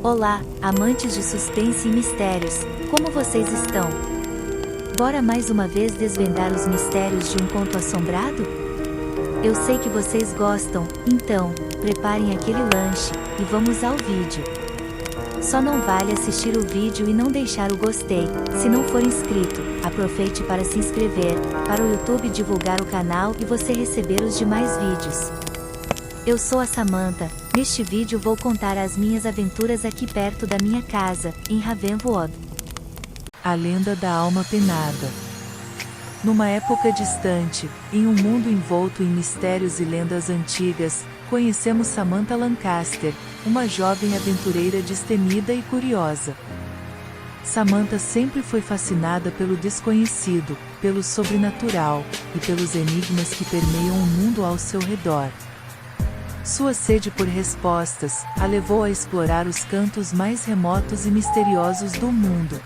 Olá, amantes de suspense e mistérios, como vocês estão? Bora mais uma vez desvendar os mistérios de um conto assombrado? Eu sei que vocês gostam, então, preparem aquele lanche, e vamos ao vídeo. Só não vale assistir o vídeo e não deixar o gostei, se não for inscrito, aproveite para se inscrever, para o YouTube divulgar o canal e você receber os demais vídeos. Eu sou a Samantha, neste vídeo vou contar as minhas aventuras aqui perto da minha casa, em Ravenwood. A lenda da alma penada. Numa época distante, em um mundo envolto em mistérios e lendas antigas, conhecemos Samantha Lancaster, uma jovem aventureira destemida e curiosa. Samantha sempre foi fascinada pelo desconhecido, pelo sobrenatural, e pelos enigmas que permeiam o mundo ao seu redor. Sua sede por respostas a levou a explorar os cantos mais remotos e misteriosos do mundo.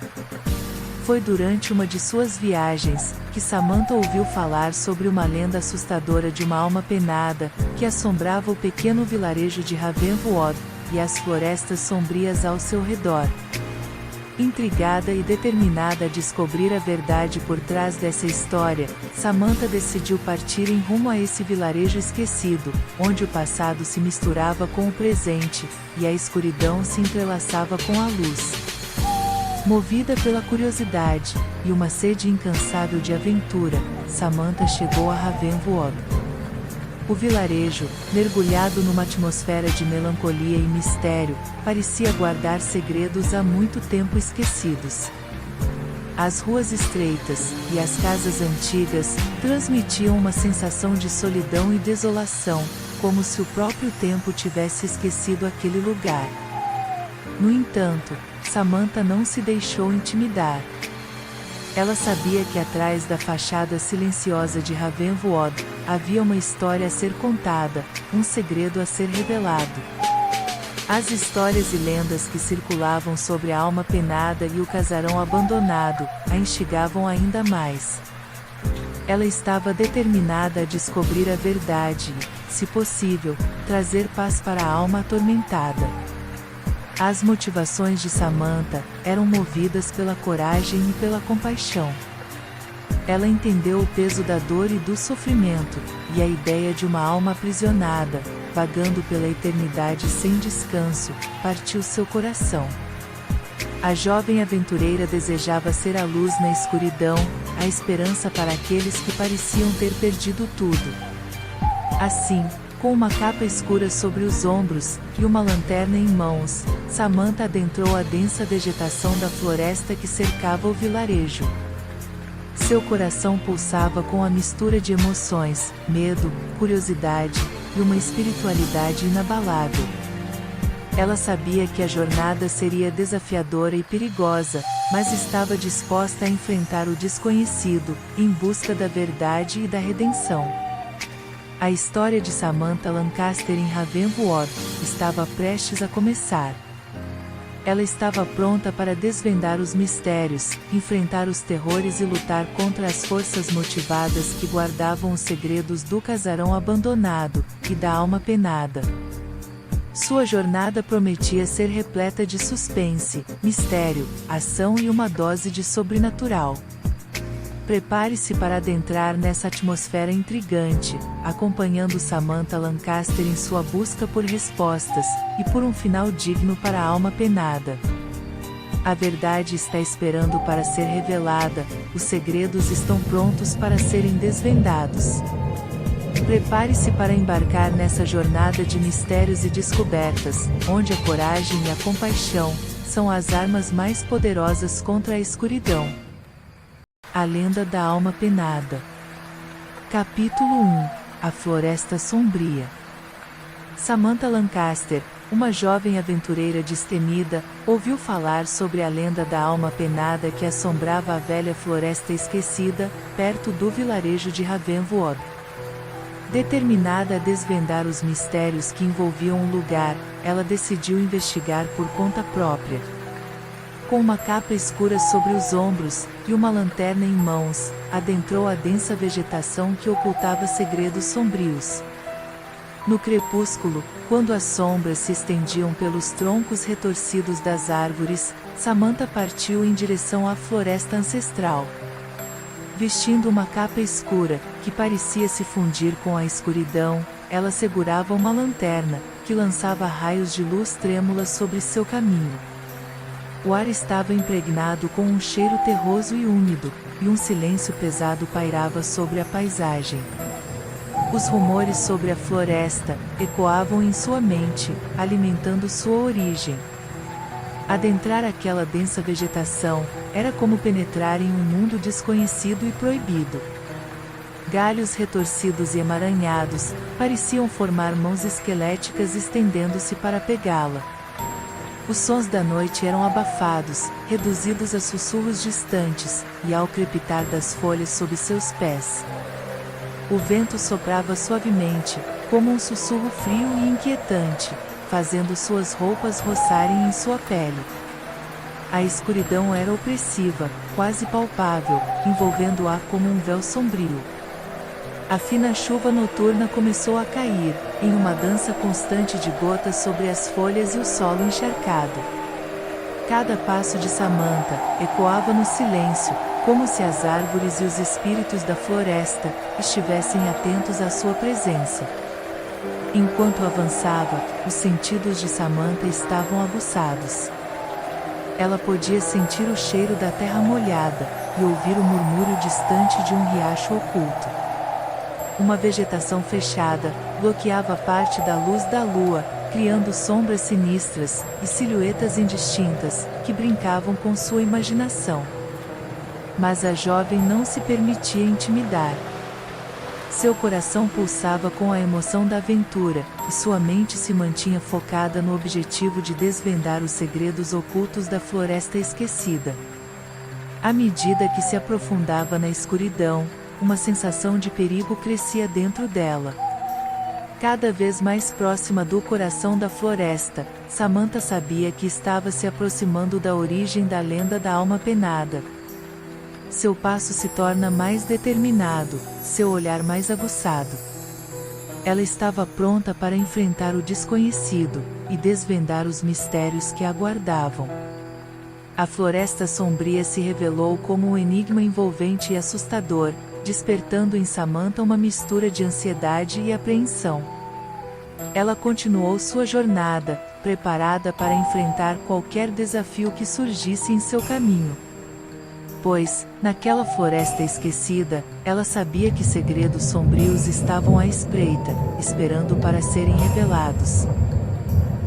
Foi durante uma de suas viagens que Samantha ouviu falar sobre uma lenda assustadora de uma alma penada que assombrava o pequeno vilarejo de Ravenwood e as florestas sombrias ao seu redor. Intrigada e determinada a descobrir a verdade por trás dessa história, Samantha decidiu partir em rumo a esse vilarejo esquecido, onde o passado se misturava com o presente, e a escuridão se entrelaçava com a luz. Movida pela curiosidade e uma sede incansável de aventura, Samantha chegou a Ravenwood. O vilarejo, mergulhado numa atmosfera de melancolia e mistério, parecia guardar segredos há muito tempo esquecidos. As ruas estreitas e as casas antigas transmitiam uma sensação de solidão e desolação, como se o próprio tempo tivesse esquecido aquele lugar. No entanto, Samantha não se deixou intimidar. Ela sabia que atrás da fachada silenciosa de Ravenwood havia uma história a ser contada, um segredo a ser revelado. As histórias e lendas que circulavam sobre a alma penada e o casarão abandonado a instigavam ainda mais. Ela estava determinada a descobrir a verdade e, se possível, trazer paz para a alma atormentada. As motivações de Samantha eram movidas pela coragem e pela compaixão. Ela entendeu o peso da dor e do sofrimento, e a ideia de uma alma aprisionada, vagando pela eternidade sem descanso, partiu seu coração. A jovem aventureira desejava ser a luz na escuridão, a esperança para aqueles que pareciam ter perdido tudo. Assim, com uma capa escura sobre os ombros, e uma lanterna em mãos, Samantha adentrou a densa vegetação da floresta que cercava o vilarejo. Seu coração pulsava com a mistura de emoções, medo, curiosidade, e uma espiritualidade inabalável. Ela sabia que a jornada seria desafiadora e perigosa, mas estava disposta a enfrentar o desconhecido, em busca da verdade e da redenção. A história de Samantha Lancaster em Ravenwood estava prestes a começar. Ela estava pronta para desvendar os mistérios, enfrentar os terrores e lutar contra as forças motivadas que guardavam os segredos do casarão abandonado e da alma penada. Sua jornada prometia ser repleta de suspense, mistério, ação e uma dose de sobrenatural. Prepare-se para adentrar nessa atmosfera intrigante, acompanhando Samantha Lancaster em sua busca por respostas, e por um final digno para a alma penada. A verdade está esperando para ser revelada, os segredos estão prontos para serem desvendados. Prepare-se para embarcar nessa jornada de mistérios e descobertas, onde a coragem e a compaixão são as armas mais poderosas contra a escuridão. A lenda da alma penada. Capítulo 1. A floresta sombria. Samantha Lancaster, uma jovem aventureira destemida, ouviu falar sobre a lenda da alma penada que assombrava a velha floresta esquecida, perto do vilarejo de Ravenwood. Determinada a desvendar os mistérios que envolviam o lugar, ela decidiu investigar por conta própria. Com uma capa escura sobre os ombros, e uma lanterna em mãos, adentrou a densa vegetação que ocultava segredos sombrios. No crepúsculo, quando as sombras se estendiam pelos troncos retorcidos das árvores, Samantha partiu em direção à floresta ancestral. Vestindo uma capa escura, que parecia se fundir com a escuridão, ela segurava uma lanterna, que lançava raios de luz trêmula sobre seu caminho. O ar estava impregnado com um cheiro terroso e úmido, e um silêncio pesado pairava sobre a paisagem. Os rumores sobre a floresta ecoavam em sua mente, alimentando sua origem. Adentrar aquela densa vegetação era como penetrar em um mundo desconhecido e proibido. Galhos retorcidos e emaranhados pareciam formar mãos esqueléticas estendendo-se para pegá-la. Os sons da noite eram abafados, reduzidos a sussurros distantes, e ao crepitar das folhas sob seus pés. O vento soprava suavemente, como um sussurro frio e inquietante, fazendo suas roupas roçarem em sua pele. A escuridão era opressiva, quase palpável, envolvendo-a como um véu sombrio. A fina chuva noturna começou a cair, em uma dança constante de gotas sobre as folhas e o solo encharcado. Cada passo de Samantha ecoava no silêncio, como se as árvores e os espíritos da floresta estivessem atentos à sua presença. Enquanto avançava, os sentidos de Samantha estavam aguçados. Ela podia sentir o cheiro da terra molhada, e ouvir o murmúrio distante de um riacho oculto. Uma vegetação fechada bloqueava parte da luz da lua, criando sombras sinistras e silhuetas indistintas, que brincavam com sua imaginação. Mas a jovem não se permitia intimidar. Seu coração pulsava com a emoção da aventura, e sua mente se mantinha focada no objetivo de desvendar os segredos ocultos da floresta esquecida. À medida que se aprofundava na escuridão, uma sensação de perigo crescia dentro dela. Cada vez mais próxima do coração da floresta, Samantha sabia que estava se aproximando da origem da lenda da alma penada. Seu passo se torna mais determinado, seu olhar mais aguçado. Ela estava pronta para enfrentar o desconhecido e desvendar os mistérios que a aguardavam. A floresta sombria se revelou como um enigma envolvente e assustador, despertando em Samantha uma mistura de ansiedade e apreensão. Ela continuou sua jornada, preparada para enfrentar qualquer desafio que surgisse em seu caminho. Pois, naquela floresta esquecida, ela sabia que segredos sombrios estavam à espreita, esperando para serem revelados.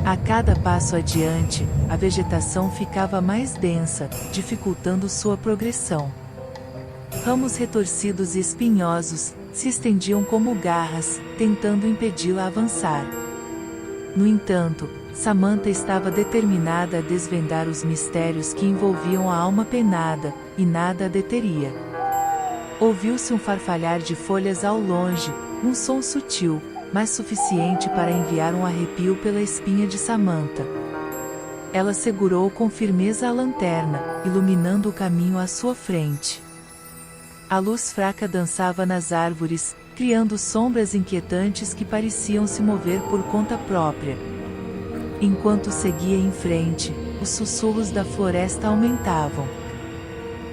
A cada passo adiante, a vegetação ficava mais densa, dificultando sua progressão. Ramos retorcidos e espinhosos se estendiam como garras, tentando impedi-la a avançar. No entanto, Samantha estava determinada a desvendar os mistérios que envolviam a alma penada, e nada a deteria. Ouviu-se um farfalhar de folhas ao longe, um som sutil, mas suficiente para enviar um arrepio pela espinha de Samantha. Ela segurou com firmeza a lanterna, iluminando o caminho à sua frente. A luz fraca dançava nas árvores, criando sombras inquietantes que pareciam se mover por conta própria. Enquanto seguia em frente, os sussurros da floresta aumentavam.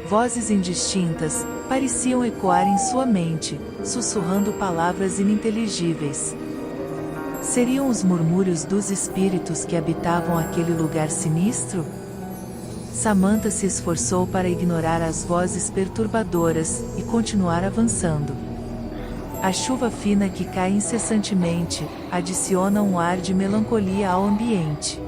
Vozes indistintas pareciam ecoar em sua mente, sussurrando palavras ininteligíveis. Seriam os murmúrios dos espíritos que habitavam aquele lugar sinistro? Samantha se esforçou para ignorar as vozes perturbadoras e continuar avançando. A chuva fina que cai incessantemente adiciona um ar de melancolia ao ambiente.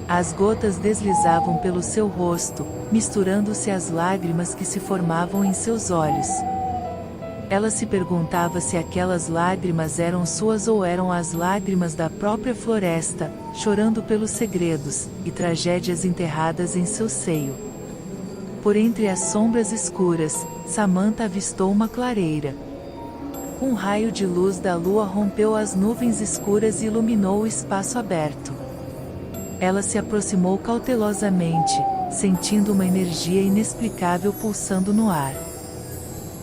As gotas deslizavam pelo seu rosto, misturando-se às lágrimas que se formavam em seus olhos. Ela se perguntava se aquelas lágrimas eram suas ou eram as lágrimas da própria floresta, chorando pelos segredos e tragédias enterradas em seu seio. Por entre as sombras escuras, Samantha avistou uma clareira. Um raio de luz da lua rompeu as nuvens escuras e iluminou o espaço aberto. Ela se aproximou cautelosamente, sentindo uma energia inexplicável pulsando no ar.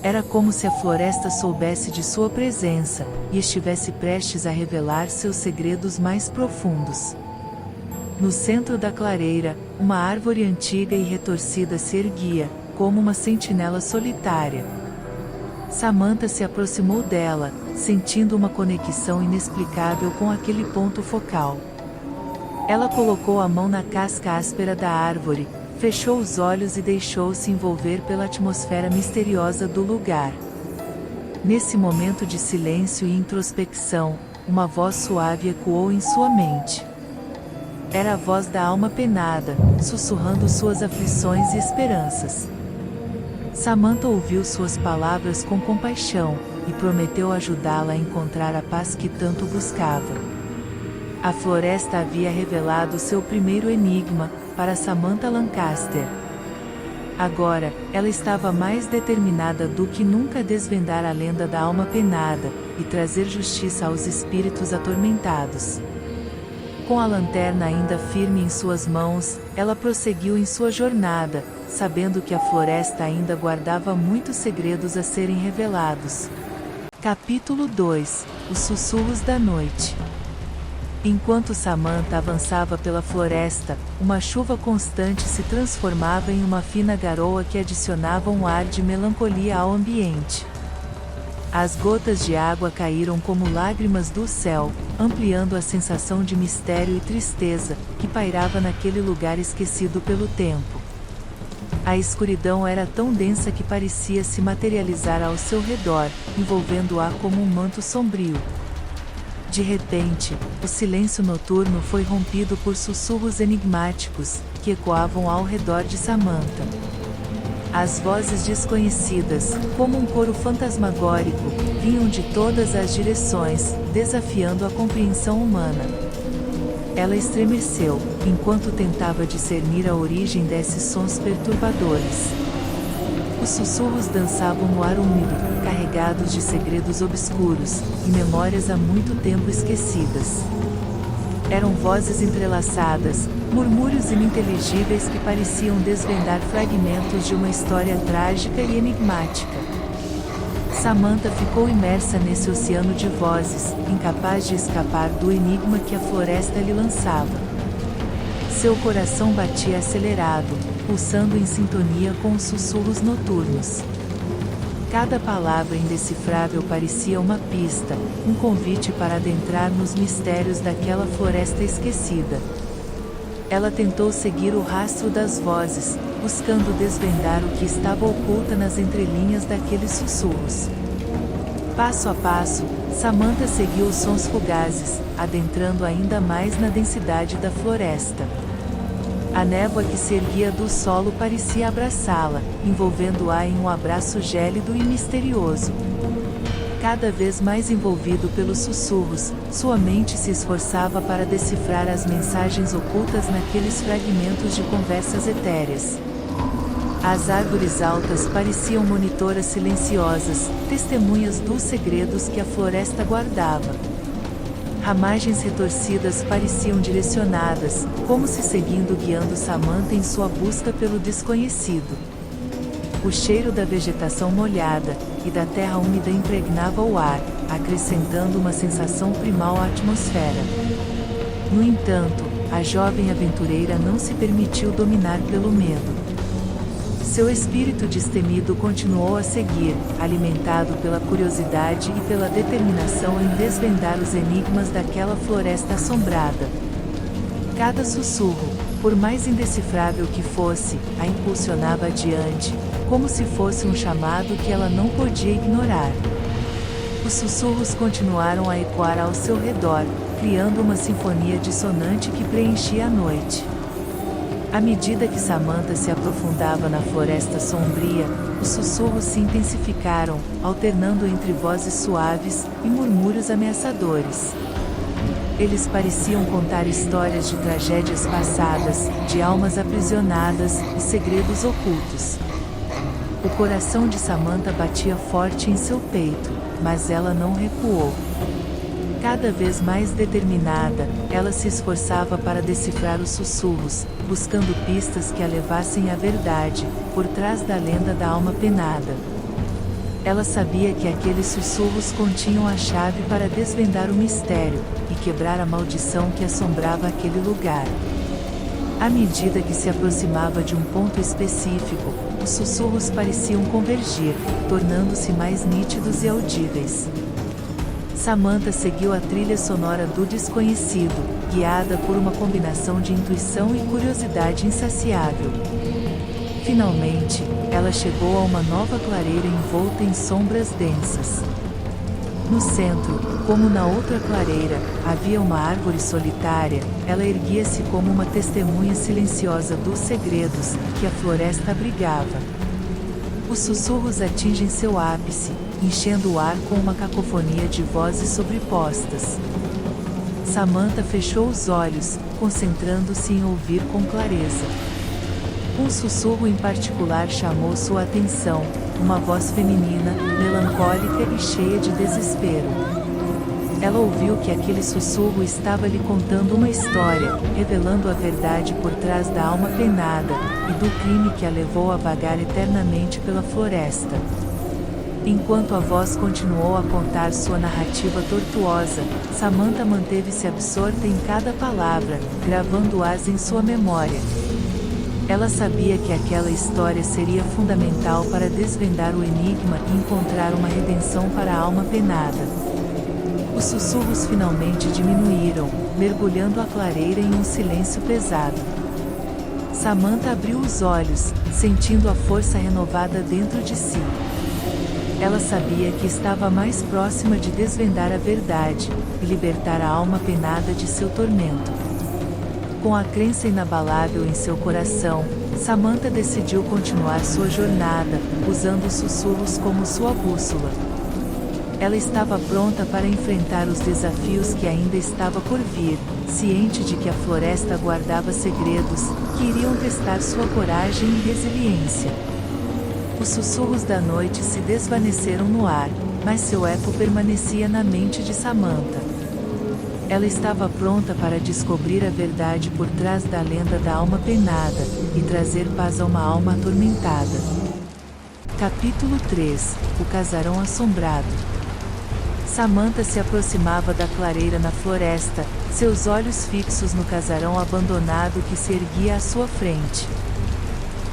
Era como se a floresta soubesse de sua presença, e estivesse prestes a revelar seus segredos mais profundos. No centro da clareira, uma árvore antiga e retorcida se erguia, como uma sentinela solitária. Samantha se aproximou dela, sentindo uma conexão inexplicável com aquele ponto focal. Ela colocou a mão na casca áspera da árvore, fechou os olhos e deixou-se envolver pela atmosfera misteriosa do lugar. Nesse momento de silêncio e introspecção, uma voz suave ecoou em sua mente. Era a voz da alma penada, sussurrando suas aflições e esperanças. Samantha ouviu suas palavras com compaixão, e prometeu ajudá-la a encontrar a paz que tanto buscava. A floresta havia revelado seu primeiro enigma, para Samantha Lancaster. Agora, ela estava mais determinada do que nunca a desvendar a lenda da alma penada, e trazer justiça aos espíritos atormentados. Com a lanterna ainda firme em suas mãos, ela prosseguiu em sua jornada, sabendo que a floresta ainda guardava muitos segredos a serem revelados. Capítulo 2 – Os sussurros da noite. Enquanto Samantha avançava pela floresta, uma chuva constante se transformava em uma fina garoa que adicionava um ar de melancolia ao ambiente. As gotas de água caíram como lágrimas do céu, ampliando a sensação de mistério e tristeza, que pairava naquele lugar esquecido pelo tempo. A escuridão era tão densa que parecia se materializar ao seu redor, envolvendo-a como um manto sombrio. De repente, o silêncio noturno foi rompido por sussurros enigmáticos, que ecoavam ao redor de Samantha. As vozes desconhecidas, como um coro fantasmagórico, vinham de todas as direções, desafiando a compreensão humana. Ela estremeceu, enquanto tentava discernir a origem desses sons perturbadores. Os sussurros dançavam no ar úmido, carregados de segredos obscuros, e memórias há muito tempo esquecidas. Eram vozes entrelaçadas, murmúrios ininteligíveis que pareciam desvendar fragmentos de uma história trágica e enigmática. Samantha ficou imersa nesse oceano de vozes, incapaz de escapar do enigma que a floresta lhe lançava. Seu coração batia acelerado, pulsando em sintonia com os sussurros noturnos. Cada palavra indecifrável parecia uma pista, um convite para adentrar nos mistérios daquela floresta esquecida. Ela tentou seguir o rastro das vozes, buscando desvendar o que estava oculta nas entrelinhas daqueles sussurros. Passo a passo, Samantha seguiu os sons fugazes, adentrando ainda mais na densidade da floresta. A névoa que se erguia do solo parecia abraçá-la, envolvendo-a em um abraço gélido e misterioso. Cada vez mais envolvido pelos sussurros, sua mente se esforçava para decifrar as mensagens ocultas naqueles fragmentos de conversas etéreas. As árvores altas pareciam monitoras silenciosas, testemunhas dos segredos que a floresta guardava. Ramagens retorcidas pareciam direcionadas, como se guiando Samantha em sua busca pelo desconhecido. O cheiro da vegetação molhada e da terra úmida impregnava o ar, acrescentando uma sensação primal à atmosfera. No entanto, a jovem aventureira não se permitiu dominar pelo medo. Seu espírito destemido continuou a seguir, alimentado pela curiosidade e pela determinação em desvendar os enigmas daquela floresta assombrada. Cada sussurro, por mais indecifrável que fosse, a impulsionava adiante, como se fosse um chamado que ela não podia ignorar. Os sussurros continuaram a ecoar ao seu redor, criando uma sinfonia dissonante que preenchia a noite. À medida que Samantha se aprofundava na floresta sombria, os sussurros se intensificaram, alternando entre vozes suaves e murmúrios ameaçadores. Eles pareciam contar histórias de tragédias passadas, de almas aprisionadas e segredos ocultos. O coração de Samantha batia forte em seu peito, mas ela não recuou. Cada vez mais determinada, ela se esforçava para decifrar os sussurros, buscando pistas que a levassem à verdade, por trás da lenda da alma penada. Ela sabia que aqueles sussurros continham a chave para desvendar o mistério e quebrar a maldição que assombrava aquele lugar. À medida que se aproximava de um ponto específico, os sussurros pareciam convergir, tornando-se mais nítidos e audíveis. Samantha seguiu a trilha sonora do desconhecido, guiada por uma combinação de intuição e curiosidade insaciável. Finalmente, ela chegou a uma nova clareira envolta em sombras densas. No centro, como na outra clareira, havia uma árvore solitária. Ela erguia-se como uma testemunha silenciosa dos segredos que a floresta abrigava. Os sussurros atingem seu ápice, enchendo o ar com uma cacofonia de vozes sobrepostas. Samantha fechou os olhos, concentrando-se em ouvir com clareza. Um sussurro em particular chamou sua atenção, uma voz feminina, melancólica e cheia de desespero. Ela ouviu que aquele sussurro estava lhe contando uma história, revelando a verdade por trás da alma penada, e do crime que a levou a vagar eternamente pela floresta. Enquanto a voz continuou a contar sua narrativa tortuosa, Samantha manteve-se absorta em cada palavra, gravando-as em sua memória. Ela sabia que aquela história seria fundamental para desvendar o enigma e encontrar uma redenção para a alma penada. Os sussurros finalmente diminuíram, mergulhando a clareira em um silêncio pesado. Samantha abriu os olhos, sentindo a força renovada dentro de si. Ela sabia que estava mais próxima de desvendar a verdade e libertar a alma penada de seu tormento. Com a crença inabalável em seu coração, Samantha decidiu continuar sua jornada, usando os sussurros como sua bússola. Ela estava pronta para enfrentar os desafios que ainda estava por vir, ciente de que a floresta guardava segredos que iriam testar sua coragem e resiliência. Os sussurros da noite se desvaneceram no ar, mas seu eco permanecia na mente de Samantha. Ela estava pronta para descobrir a verdade por trás da lenda da alma penada, e trazer paz a uma alma atormentada. Capítulo 3 – O Casarão Assombrado. Samantha se aproximava da clareira na floresta, seus olhos fixos no casarão abandonado que se erguia à sua frente.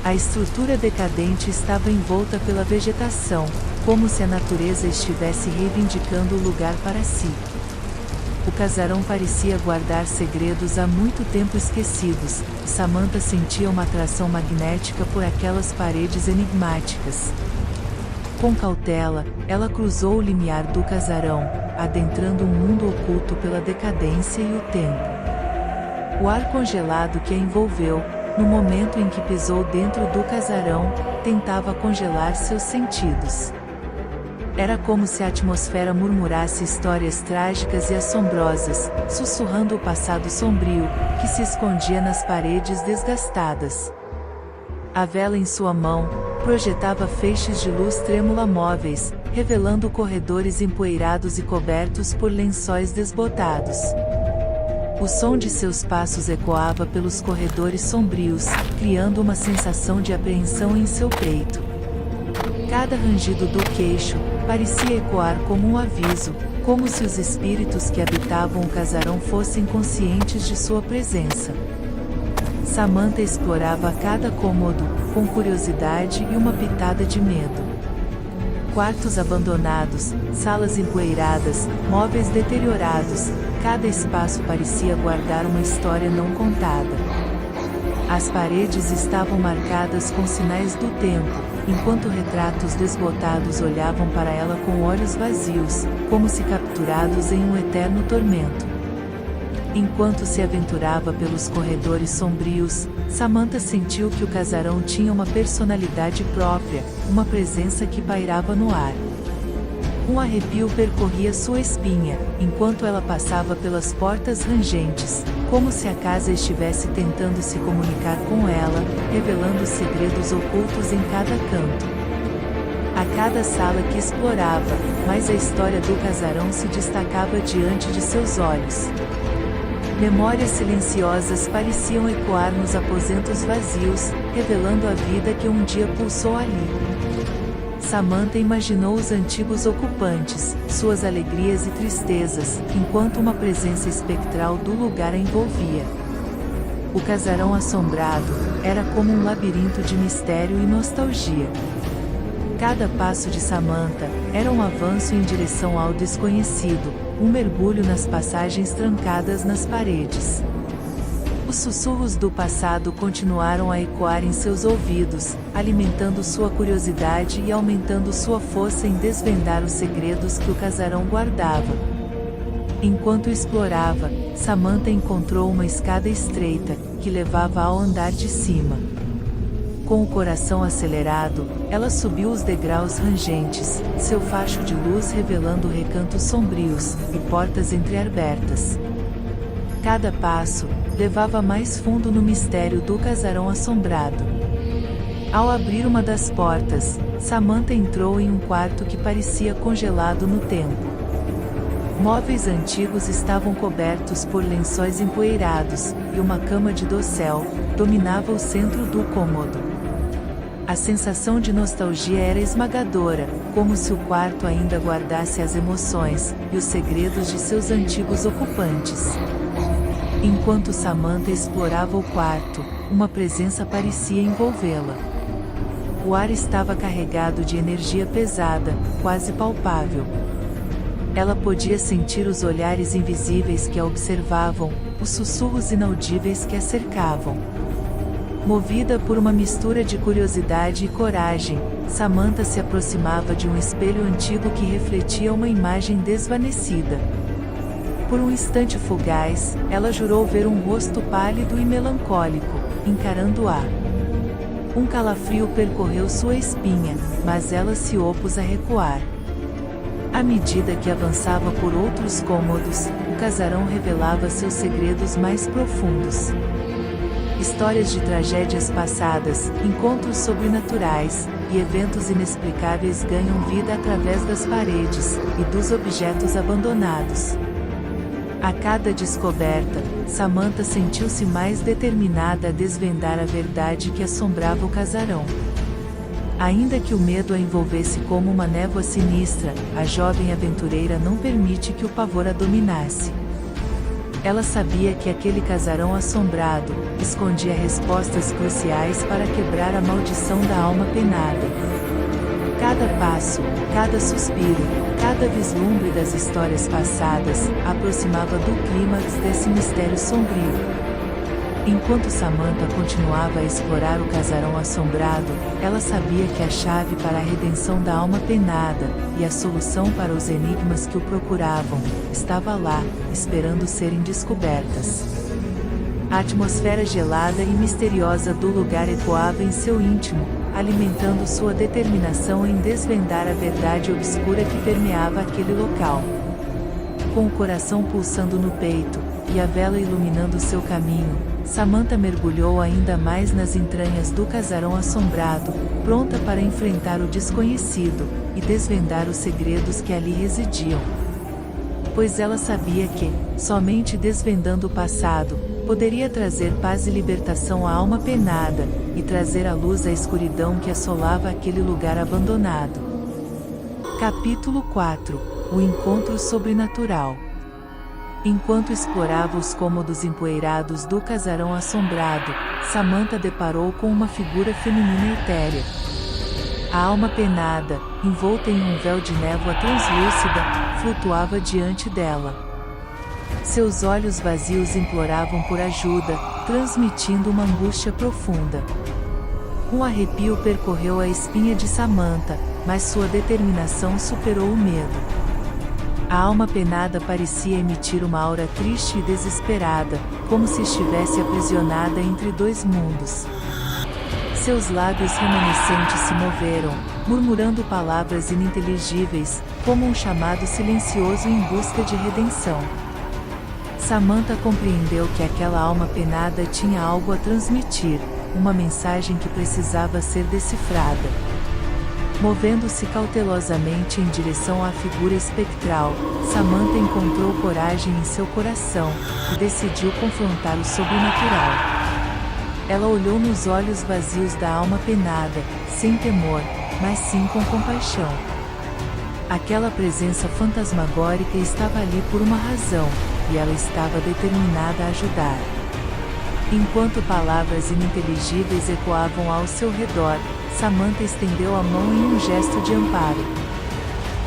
A estrutura decadente estava envolta pela vegetação, como se a natureza estivesse reivindicando o lugar para si. O casarão parecia guardar segredos há muito tempo esquecidos, e Samantha sentia uma atração magnética por aquelas paredes enigmáticas. Com cautela, ela cruzou o limiar do casarão, adentrando um mundo oculto pela decadência e o tempo. O ar congelado que a envolveu, no momento em que pisou dentro do casarão, tentava congelar seus sentidos. Era como se a atmosfera murmurasse histórias trágicas e assombrosas, sussurrando o passado sombrio, que se escondia nas paredes desgastadas. A vela em sua mão projetava feixes de luz trêmula móveis, revelando corredores empoeirados e cobertos por lençóis desbotados. O som de seus passos ecoava pelos corredores sombrios, criando uma sensação de apreensão em seu peito. Cada rangido do queixo parecia ecoar como um aviso, como se os espíritos que habitavam o casarão fossem conscientes de sua presença. Samantha explorava cada cômodo, com curiosidade e uma pitada de medo. Quartos abandonados, salas empoeiradas, móveis deteriorados, cada espaço parecia guardar uma história não contada. As paredes estavam marcadas com sinais do tempo, enquanto retratos desbotados olhavam para ela com olhos vazios, como se capturados em um eterno tormento. Enquanto se aventurava pelos corredores sombrios, Samantha sentiu que o casarão tinha uma personalidade própria, uma presença que pairava no ar. Um arrepio percorria sua espinha, enquanto ela passava pelas portas rangentes, como se a casa estivesse tentando se comunicar com ela, revelando segredos ocultos em cada canto. A cada sala que explorava, mais a história do casarão se destacava diante de seus olhos. Memórias silenciosas pareciam ecoar nos aposentos vazios, revelando a vida que um dia pulsou ali. Samantha imaginou os antigos ocupantes, suas alegrias e tristezas, enquanto uma presença espectral do lugar a envolvia. O casarão assombrado era como um labirinto de mistério e nostalgia. Cada passo de Samantha era um avanço em direção ao desconhecido, um mergulho nas passagens trancadas nas paredes. Os sussurros do passado continuaram a ecoar em seus ouvidos, alimentando sua curiosidade e aumentando sua força em desvendar os segredos que o casarão guardava. Enquanto explorava, Samantha encontrou uma escada estreita, que levava ao andar de cima. Com o coração acelerado, ela subiu os degraus rangentes, seu facho de luz revelando recantos sombrios e portas entreabertas. Cada passo levava mais fundo no mistério do casarão assombrado. Ao abrir uma das portas, Samantha entrou em um quarto que parecia congelado no tempo. Móveis antigos estavam cobertos por lençóis empoeirados, e uma cama de dossel dominava o centro do cômodo. A sensação de nostalgia era esmagadora, como se o quarto ainda guardasse as emoções e os segredos de seus antigos ocupantes. Enquanto Samantha explorava o quarto, uma presença parecia envolvê-la. O ar estava carregado de energia pesada, quase palpável. Ela podia sentir os olhares invisíveis que a observavam, os sussurros inaudíveis que a cercavam. Movida por uma mistura de curiosidade e coragem, Samantha se aproximava de um espelho antigo que refletia uma imagem desvanecida. Por um instante fugaz, ela jurou ver um rosto pálido e melancólico, encarando-a. Um calafrio percorreu sua espinha, mas ela se opôs a recuar. À medida que avançava por outros cômodos, o casarão revelava seus segredos mais profundos. Histórias de tragédias passadas, encontros sobrenaturais e eventos inexplicáveis ganham vida através das paredes e dos objetos abandonados. A cada descoberta, Samantha sentiu-se mais determinada a desvendar a verdade que assombrava o casarão. Ainda que o medo a envolvesse como uma névoa sinistra, a jovem aventureira não permite que o pavor a dominasse. Ela sabia que aquele casarão assombrado escondia respostas cruciais para quebrar a maldição da alma penada. Cada passo, cada suspiro, cada vislumbre das histórias passadas aproximava do clímax desse mistério sombrio. Enquanto Samantha continuava a explorar o casarão assombrado, ela sabia que a chave para a redenção da alma penada e a solução para os enigmas que o procuravam estava lá, esperando serem descobertas. A atmosfera gelada e misteriosa do lugar ecoava em seu íntimo, alimentando sua determinação em desvendar a verdade obscura que permeava aquele local. Com o coração pulsando no peito e a vela iluminando seu caminho, Samantha mergulhou ainda mais nas entranhas do casarão assombrado, pronta para enfrentar o desconhecido e desvendar os segredos que ali residiam. Pois ela sabia que, somente desvendando o passado, poderia trazer paz e libertação à alma penada, e trazer à luz a escuridão que assolava aquele lugar abandonado. Capítulo 4 – O Encontro Sobrenatural. Enquanto explorava os cômodos empoeirados do casarão assombrado, Samantha deparou com uma figura feminina etérea. A alma penada, envolta em um véu de névoa translúcida, flutuava diante dela. Seus olhos vazios imploravam por ajuda, transmitindo uma angústia profunda. Um arrepio percorreu a espinha de Samantha, mas sua determinação superou o medo. A alma penada parecia emitir uma aura triste e desesperada, como se estivesse aprisionada entre dois mundos. Seus lábios remanescentes se moveram, murmurando palavras ininteligíveis, como um chamado silencioso em busca de redenção. Samantha compreendeu que aquela alma penada tinha algo a transmitir, uma mensagem que precisava ser decifrada. Movendo-se cautelosamente em direção à figura espectral, Samantha encontrou coragem em seu coração, e decidiu confrontar o sobrenatural. Ela olhou nos olhos vazios da alma penada, sem temor, mas sim com compaixão. Aquela presença fantasmagórica estava ali por uma razão, e ela estava determinada a ajudar. Enquanto palavras ininteligíveis ecoavam ao seu redor, Samantha estendeu a mão em um gesto de amparo.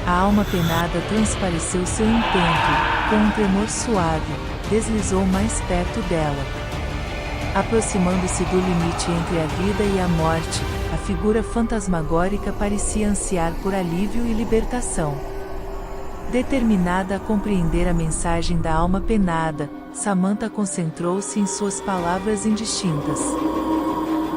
A alma penada transpareceu seu intento, com um tremor suave, deslizou mais perto dela. Aproximando-se do limite entre a vida e a morte, a figura fantasmagórica parecia ansiar por alívio e libertação. Determinada a compreender a mensagem da alma penada, Samantha concentrou-se em suas palavras indistintas.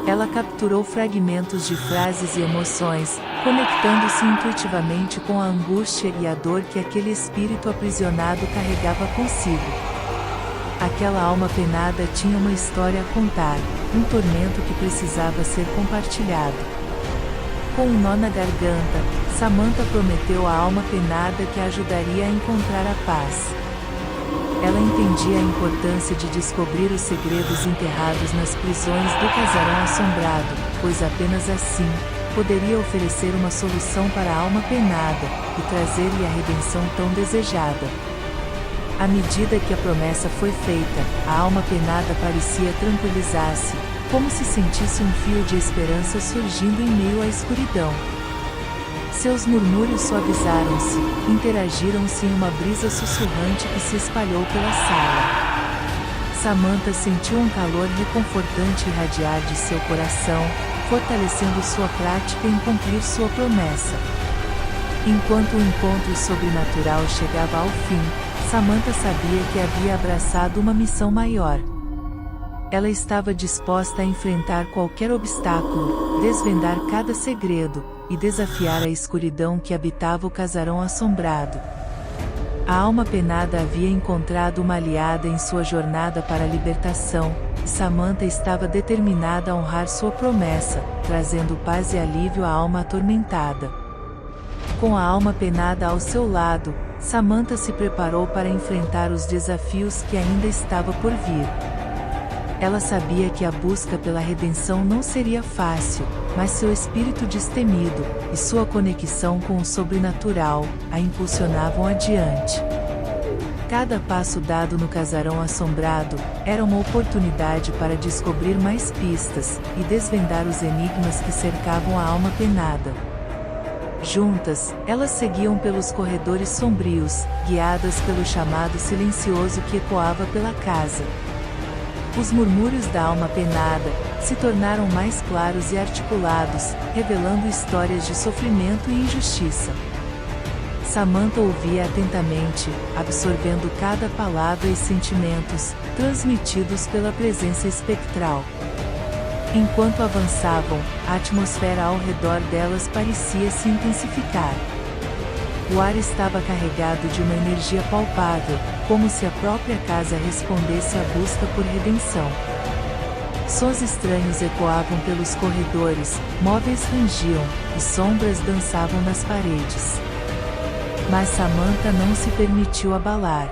Ela capturou fragmentos de frases e emoções, conectando-se intuitivamente com a angústia e a dor que aquele espírito aprisionado carregava consigo. Aquela alma penada tinha uma história a contar, um tormento que precisava ser compartilhado. Com um nó na garganta, Samantha prometeu à alma penada que a ajudaria a encontrar a paz. Ela entendia a importância de descobrir os segredos enterrados nas prisões do casarão assombrado, pois apenas assim, poderia oferecer uma solução para a alma penada, e trazer-lhe a redenção tão desejada. À medida que a promessa foi feita, a alma penada parecia tranquilizar-se, como se sentisse um fio de esperança surgindo em meio à escuridão. Seus murmúrios suavizaram-se, interagiram-se em uma brisa sussurrante que se espalhou pela sala. Samantha sentiu um calor reconfortante irradiar de seu coração, fortalecendo sua prática em cumprir sua promessa. Enquanto o encontro sobrenatural chegava ao fim, Samantha sabia que havia abraçado uma missão maior. Ela estava disposta a enfrentar qualquer obstáculo, desvendar cada segredo, e desafiar a escuridão que habitava o casarão assombrado. A alma penada havia encontrado uma aliada em sua jornada para a libertação, e Samantha estava determinada a honrar sua promessa, trazendo paz e alívio à alma atormentada. Com a alma penada ao seu lado, Samantha se preparou para enfrentar os desafios que ainda estava por vir. Ela sabia que a busca pela redenção não seria fácil, mas seu espírito destemido, e sua conexão com o sobrenatural, a impulsionavam adiante. Cada passo dado no casarão assombrado, era uma oportunidade para descobrir mais pistas, e desvendar os enigmas que cercavam a alma penada. Juntas, elas seguiam pelos corredores sombrios, guiadas pelo chamado silencioso que ecoava pela casa. Os murmúrios da alma penada se tornaram mais claros e articulados, revelando histórias de sofrimento e injustiça. Samantha ouvia atentamente, absorvendo cada palavra e sentimentos, transmitidos pela presença espectral. Enquanto avançavam, a atmosfera ao redor delas parecia se intensificar. O ar estava carregado de uma energia palpável, como se a própria casa respondesse à busca por redenção. Sons estranhos ecoavam pelos corredores, móveis rangiam, e sombras dançavam nas paredes. Mas Samantha não se permitiu abalar.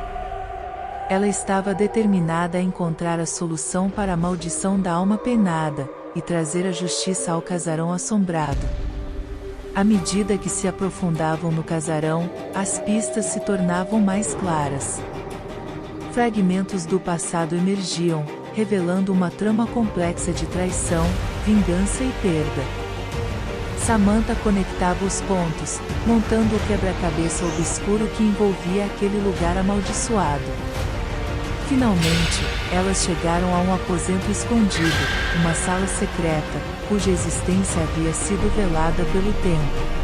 Ela estava determinada a encontrar a solução para a maldição da alma penada, e trazer a justiça ao casarão assombrado. À medida que se aprofundavam no casarão, as pistas se tornavam mais claras. Fragmentos do passado emergiam, revelando uma trama complexa de traição, vingança e perda. Samantha conectava os pontos, montando o quebra-cabeça obscuro que envolvia aquele lugar amaldiçoado. Finalmente, elas chegaram a um aposento escondido, uma sala secreta, cuja existência havia sido velada pelo tempo.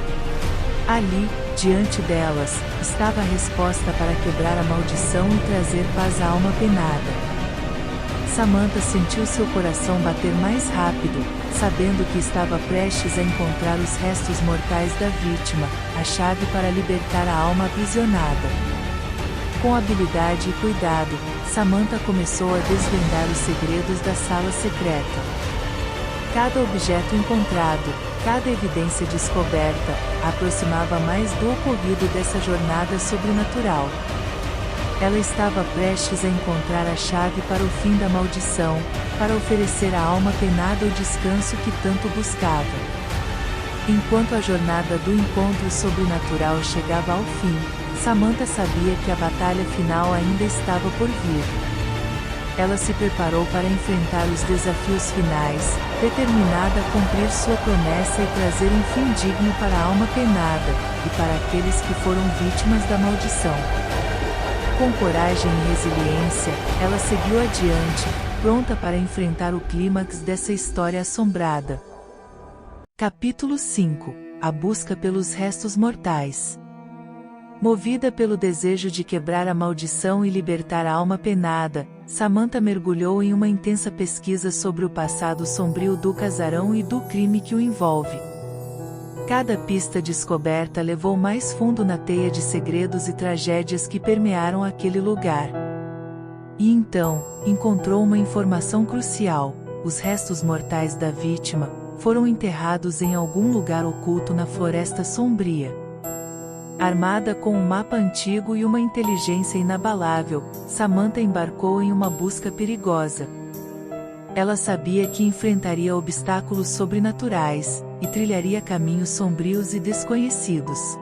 Ali, diante delas, estava a resposta para quebrar a maldição e trazer paz à alma penada. Samantha sentiu seu coração bater mais rápido, sabendo que estava prestes a encontrar os restos mortais da vítima, a chave para libertar a alma aprisionada. Com habilidade e cuidado, Samantha começou a desvendar os segredos da sala secreta. Cada objeto encontrado, cada evidência descoberta, a aproximava mais do ocorrido dessa jornada sobrenatural. Ela estava prestes a encontrar a chave para o fim da maldição, para oferecer à alma penada o descanso que tanto buscava. Enquanto a jornada do encontro sobrenatural chegava ao fim, Samantha sabia que a batalha final ainda estava por vir. Ela se preparou para enfrentar os desafios finais, determinada a cumprir sua promessa e trazer um fim digno para a alma penada, e para aqueles que foram vítimas da maldição. Com coragem e resiliência, ela seguiu adiante, pronta para enfrentar o clímax dessa história assombrada. Capítulo 5 – A busca pelos restos mortais. Movida pelo desejo de quebrar a maldição e libertar a alma penada, Samantha mergulhou em uma intensa pesquisa sobre o passado sombrio do casarão e do crime que o envolve. Cada pista descoberta levou mais fundo na teia de segredos e tragédias que permearam aquele lugar. E então, encontrou uma informação crucial: os restos mortais da vítima foram enterrados em algum lugar oculto na Floresta Sombria. Armada com um mapa antigo e uma inteligência inabalável, Samantha embarcou em uma busca perigosa. Ela sabia que enfrentaria obstáculos sobrenaturais, e trilharia caminhos sombrios e desconhecidos.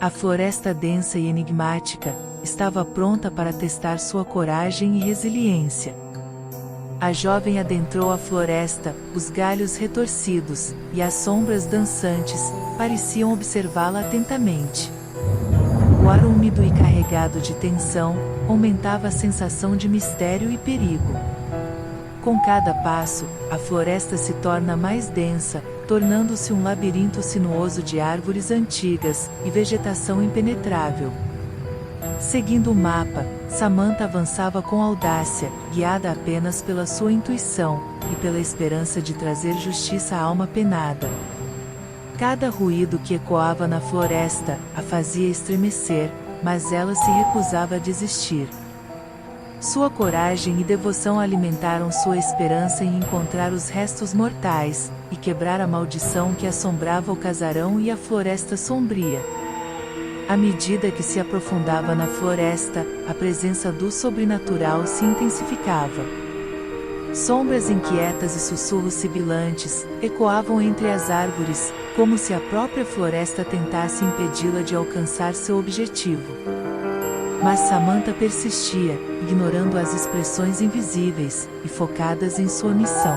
A floresta densa e enigmática estava pronta para testar sua coragem e resiliência. A jovem adentrou a floresta, os galhos retorcidos, e as sombras dançantes, pareciam observá-la atentamente. O ar úmido e carregado de tensão, aumentava a sensação de mistério e perigo. Com cada passo, a floresta se torna mais densa, tornando-se um labirinto sinuoso de árvores antigas, e vegetação impenetrável. Seguindo o mapa, Samantha avançava com audácia, guiada apenas pela sua intuição, e pela esperança de trazer justiça à alma penada. Cada ruído que ecoava na floresta a fazia estremecer, mas ela se recusava a desistir. Sua coragem e devoção alimentaram sua esperança em encontrar os restos mortais, e quebrar a maldição que assombrava o casarão e a Floresta Sombria. À medida que se aprofundava na floresta, a presença do sobrenatural se intensificava. Sombras inquietas e sussurros sibilantes ecoavam entre as árvores, como se a própria floresta tentasse impedi-la de alcançar seu objetivo. Mas Samantha persistia, ignorando as expressões invisíveis, e focadas em sua missão.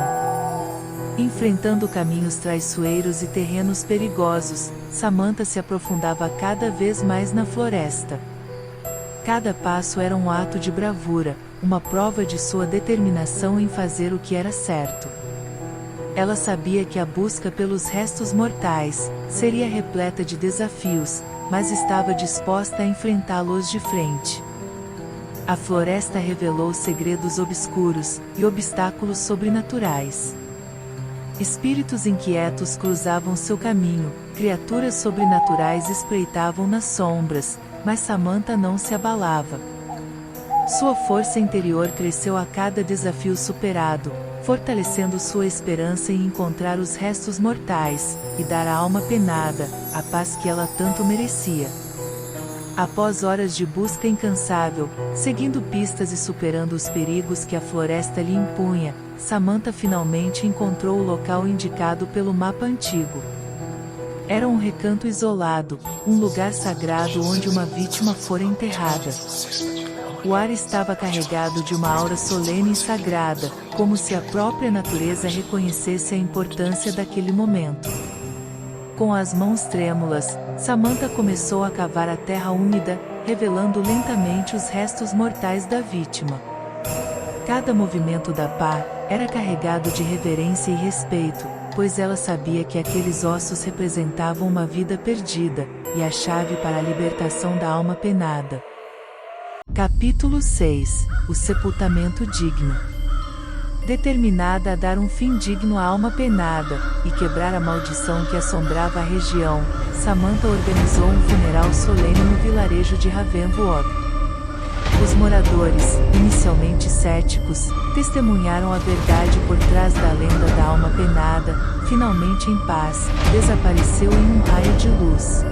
Enfrentando caminhos traiçoeiros e terrenos perigosos, Samantha se aprofundava cada vez mais na floresta. Cada passo era um ato de bravura, uma prova de sua determinação em fazer o que era certo. Ela sabia que a busca pelos restos mortais seria repleta de desafios, mas estava disposta a enfrentá-los de frente. A floresta revelou segredos obscuros e obstáculos sobrenaturais. Espíritos inquietos cruzavam seu caminho, criaturas sobrenaturais espreitavam nas sombras, mas Samantha não se abalava. Sua força interior cresceu a cada desafio superado, fortalecendo sua esperança em encontrar os restos mortais, e dar à alma penada a paz que ela tanto merecia. Após horas de busca incansável, seguindo pistas e superando os perigos que a floresta lhe impunha, Samantha finalmente encontrou o local indicado pelo mapa antigo. Era um recanto isolado, um lugar sagrado onde uma vítima fora enterrada. O ar estava carregado de uma aura solene e sagrada, como se a própria natureza reconhecesse a importância daquele momento. Com as mãos trêmulas, Samantha começou a cavar a terra úmida, revelando lentamente os restos mortais da vítima. Cada movimento da pá era carregado de reverência e respeito, pois ela sabia que aqueles ossos representavam uma vida perdida, e a chave para a libertação da alma penada. Capítulo 6 – O sepultamento digno. Determinada a dar um fim digno à alma penada, e quebrar a maldição que assombrava a região, Samantha organizou um funeral solene no vilarejo de Ravenwood. Os moradores, inicialmente céticos, testemunharam a verdade por trás da lenda da alma penada, finalmente em paz, desapareceu em um raio de luz.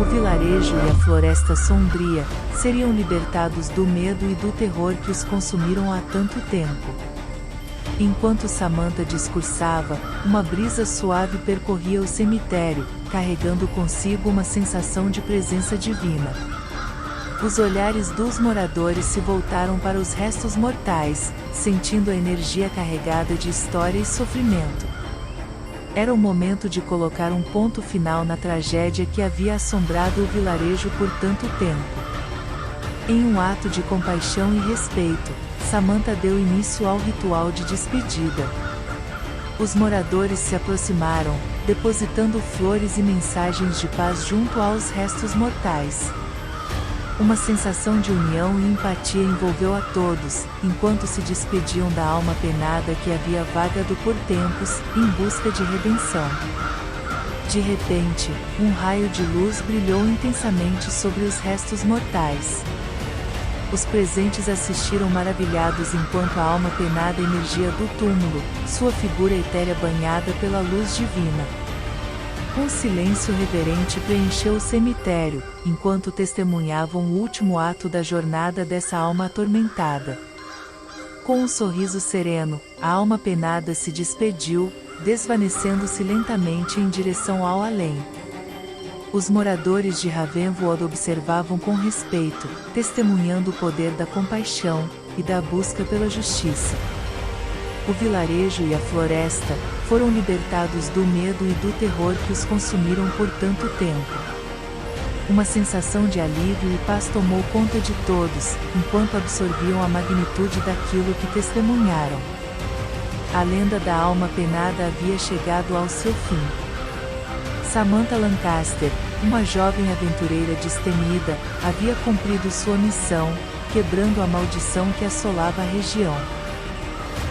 O vilarejo e a Floresta Sombria seriam libertados do medo e do terror que os consumiram há tanto tempo. Enquanto Samantha discursava, uma brisa suave percorria o cemitério, carregando consigo uma sensação de presença divina. Os olhares dos moradores se voltaram para os restos mortais, sentindo a energia carregada de história e sofrimento. Era o momento de colocar um ponto final na tragédia que havia assombrado o vilarejo por tanto tempo. Em um ato de compaixão e respeito, Samantha deu início ao ritual de despedida. Os moradores se aproximaram, depositando flores e mensagens de paz junto aos restos mortais. Uma sensação de união e empatia envolveu a todos, enquanto se despediam da alma penada que havia vagado por tempos, em busca de redenção. De repente, um raio de luz brilhou intensamente sobre os restos mortais. Os presentes assistiram maravilhados enquanto a alma penada emergia do túmulo, sua figura etérea banhada pela luz divina. Um silêncio reverente preencheu o cemitério, enquanto testemunhavam o último ato da jornada dessa alma atormentada. Com um sorriso sereno, a alma penada se despediu, desvanecendo-se lentamente em direção ao além. Os moradores de Ravenwood observavam com respeito, testemunhando o poder da compaixão e da busca pela justiça. O vilarejo e a floresta foram libertados do medo e do terror que os consumiram por tanto tempo. Uma sensação de alívio e paz tomou conta de todos, enquanto absorviam a magnitude daquilo que testemunharam. A lenda da alma penada havia chegado ao seu fim. Samantha Lancaster, uma jovem aventureira destemida, havia cumprido sua missão, quebrando a maldição que assolava a região.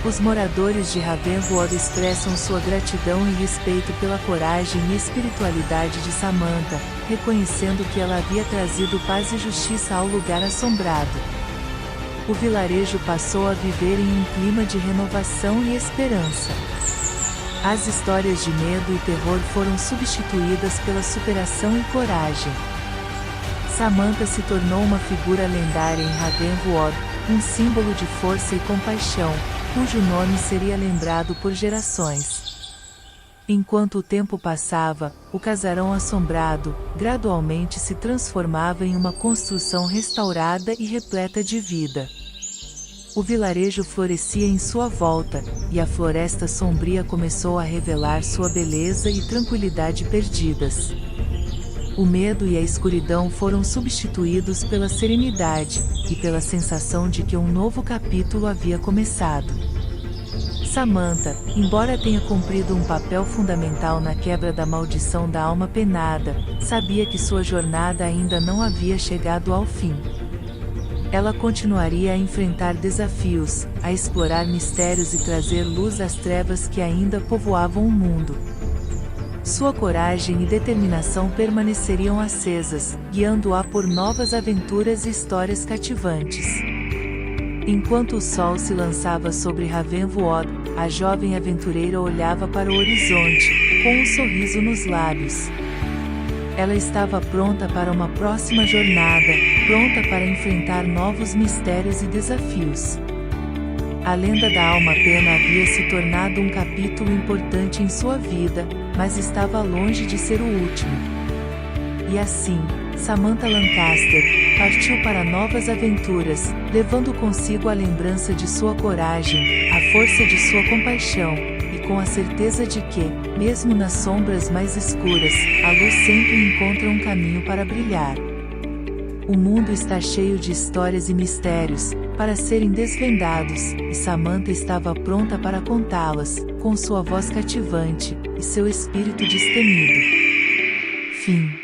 Os moradores de Ravenwood expressam sua gratidão e respeito pela coragem e espiritualidade de Samantha, reconhecendo que ela havia trazido paz e justiça ao lugar assombrado. O vilarejo passou a viver em um clima de renovação e esperança. As histórias de medo e terror foram substituídas pela superação e coragem. Samantha se tornou uma figura lendária em Ravenwood, um símbolo de força e compaixão, cujo nome seria lembrado por gerações. Enquanto o tempo passava, o casarão assombrado, gradualmente se transformava em uma construção restaurada e repleta de vida. O vilarejo florescia em sua volta, e a floresta sombria começou a revelar sua beleza e tranquilidade perdidas. O medo e a escuridão foram substituídos pela serenidade, e pela sensação de que um novo capítulo havia começado. Samantha, embora tenha cumprido um papel fundamental na quebra da maldição da alma penada, sabia que sua jornada ainda não havia chegado ao fim. Ela continuaria a enfrentar desafios, a explorar mistérios e trazer luz às trevas que ainda povoavam o mundo. Sua coragem e determinação permaneceriam acesas, guiando-a por novas aventuras e histórias cativantes. Enquanto o sol se lançava sobre Ravenwood, a jovem aventureira olhava para o horizonte, com um sorriso nos lábios. Ela estava pronta para uma próxima jornada, pronta para enfrentar novos mistérios e desafios. A lenda da alma pena havia se tornado um capítulo importante em sua vida, mas estava longe de ser o último. E assim, Samantha Lancaster partiu para novas aventuras, levando consigo a lembrança de sua coragem, a força de sua compaixão, e com a certeza de que, mesmo nas sombras mais escuras, a luz sempre encontra um caminho para brilhar. O mundo está cheio de histórias e mistérios, para serem desvendados, e Samantha estava pronta para contá-las, com sua voz cativante, e seu espírito destemido. Fim.